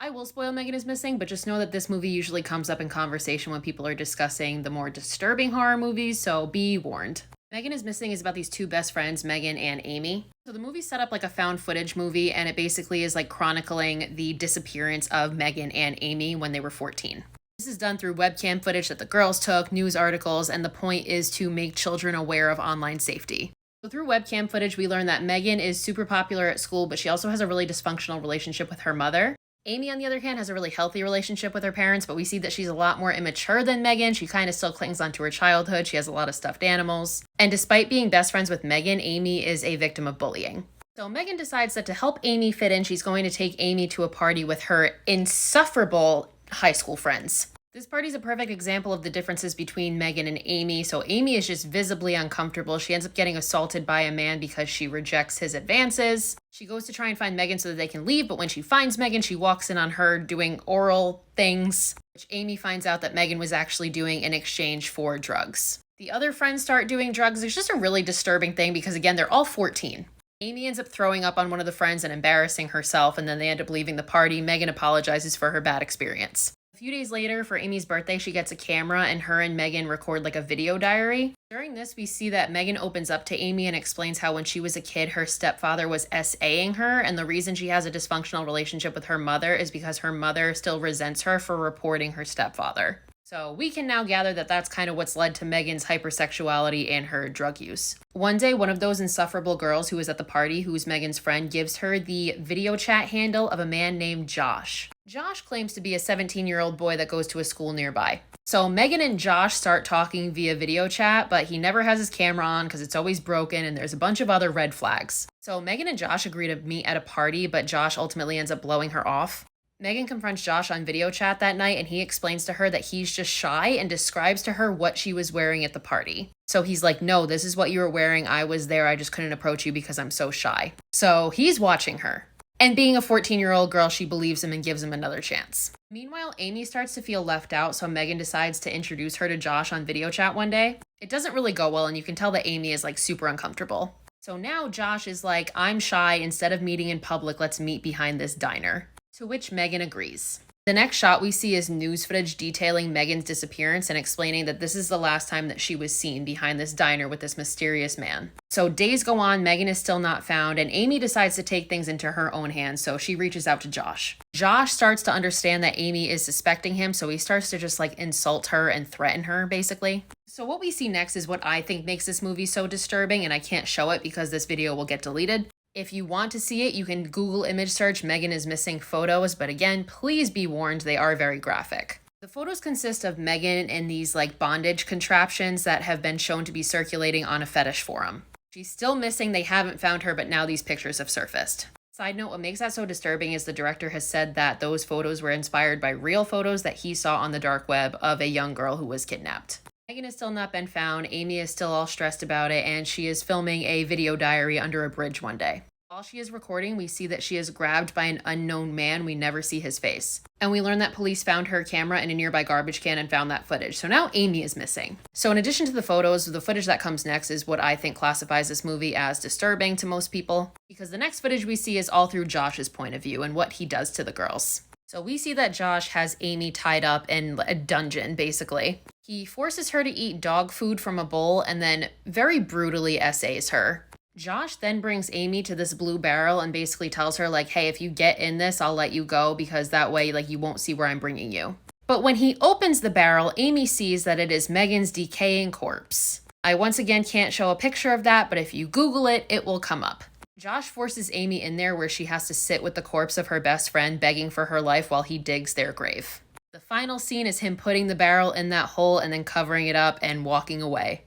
I will spoil Megan is Missing, but just know that this movie usually comes up in conversation when people are discussing the more disturbing horror movies, so be warned. Megan is Missing is about these two best friends, Megan and Amy. So the movie's set up like a found footage movie, and it basically is like chronicling the disappearance of Megan and Amy when they were 14. This is done through webcam footage that the girls took, news articles, and the point is to make children aware of online safety. So through webcam footage, we learn that Megan is super popular at school, but she also has a really dysfunctional relationship with her mother. Amy, on the other hand, has a really healthy relationship with her parents, but we see that she's a lot more immature than Megan. She kind of still clings onto her childhood. She has a lot of stuffed animals. And despite being best friends with Megan, Amy is a victim of bullying. So Megan decides that to help Amy fit in, she's going to take Amy to a party with her insufferable high school friends. This party's a perfect example of the differences between Megan and Amy. So Amy is just visibly uncomfortable. She ends up getting assaulted by a man because she rejects his advances. She goes to try and find Megan so that they can leave, but when she finds Megan, she walks in on her doing oral things, which Amy finds out that Megan was actually doing in exchange for drugs. The other friends start doing drugs. It's just a really disturbing thing because, again, they're all 14. Amy ends up throwing up on one of the friends and embarrassing herself, and then they end up leaving the party. Megan apologizes for her bad experience. A few days later, for Amy's birthday, she gets a camera and her and Megan record like a video diary. During this, we see that Megan opens up to Amy and explains how when she was a kid, her stepfather was SAing her, and the reason she has a dysfunctional relationship with her mother is because her mother still resents her for reporting her stepfather. So we can now gather that that's kind of what's led to Megan's hypersexuality and her drug use. One day, one of those insufferable girls who was at the party, who's Megan's friend, gives her the video chat handle of a man named Josh. Josh claims to be a 17-year-old boy that goes to a school nearby. So Megan and Josh start talking via video chat, but he never has his camera on because it's always broken and there's a bunch of other red flags. So Megan and Josh agree to meet at a party, but Josh ultimately ends up blowing her off. Megan confronts Josh on video chat that night, and he explains to her that he's just shy and describes to her what she was wearing at the party. So he's like, no, this is what you were wearing. I was there. I just couldn't approach you because I'm so shy. So he's watching her. And being a 14-year-old girl, she believes him and gives him another chance. Meanwhile, Amy starts to feel left out, so Megan decides to introduce her to Josh on video chat one day. It doesn't really go well, and you can tell that Amy is like super uncomfortable. So now Josh is like, I'm shy. Instead of meeting in public, let's meet behind this diner. To which Megan agrees. The next shot we see is news footage detailing Megan's disappearance and explaining that this is the last time that she was seen behind this diner with this mysterious man. So days go on, Megan is still not found, and Amy decides to take things into her own hands, so she reaches out to Josh. Josh starts to understand that Amy is suspecting him, so he starts to just like insult her and threaten her, basically. So what we see next is what I think makes this movie so disturbing, and I can't show it because this video will get deleted. If you want to see it, you can Google image search Megan is Missing photos, but again, please be warned, they are very graphic. The photos consist of Megan in these like bondage contraptions that have been shown to be circulating on a fetish forum. She's still missing, they haven't found her, but now these pictures have surfaced. Side note, what makes that so disturbing is the director has said that those photos were inspired by real photos that he saw on the dark web of a young girl who was kidnapped. Megan has still not been found, Amy is still all stressed about it, and she is filming a video diary under a bridge one day. While she is recording, we see that she is grabbed by an unknown man. We never see his face. And we learn that police found her camera in a nearby garbage can and found that footage. So now Amy is missing. So in addition to the photos, the footage that comes next is what I think classifies this movie as disturbing to most people, because the next footage we see is all through Josh's point of view and what he does to the girls. So we see that Josh has Amy tied up in a dungeon, basically. He forces her to eat dog food from a bowl and then very brutally essays her. Josh then brings Amy to this blue barrel and basically tells her like, hey, if you get in this, I'll let you go because that way like you won't see where I'm bringing you. But when he opens the barrel, Amy sees that it is Megan's decaying corpse. I once again can't show a picture of that, but if you Google it, it will come up. Josh forces Amy in there where she has to sit with the corpse of her best friend begging for her life while he digs their grave. The final scene is him putting the barrel in that hole and then covering it up and walking away.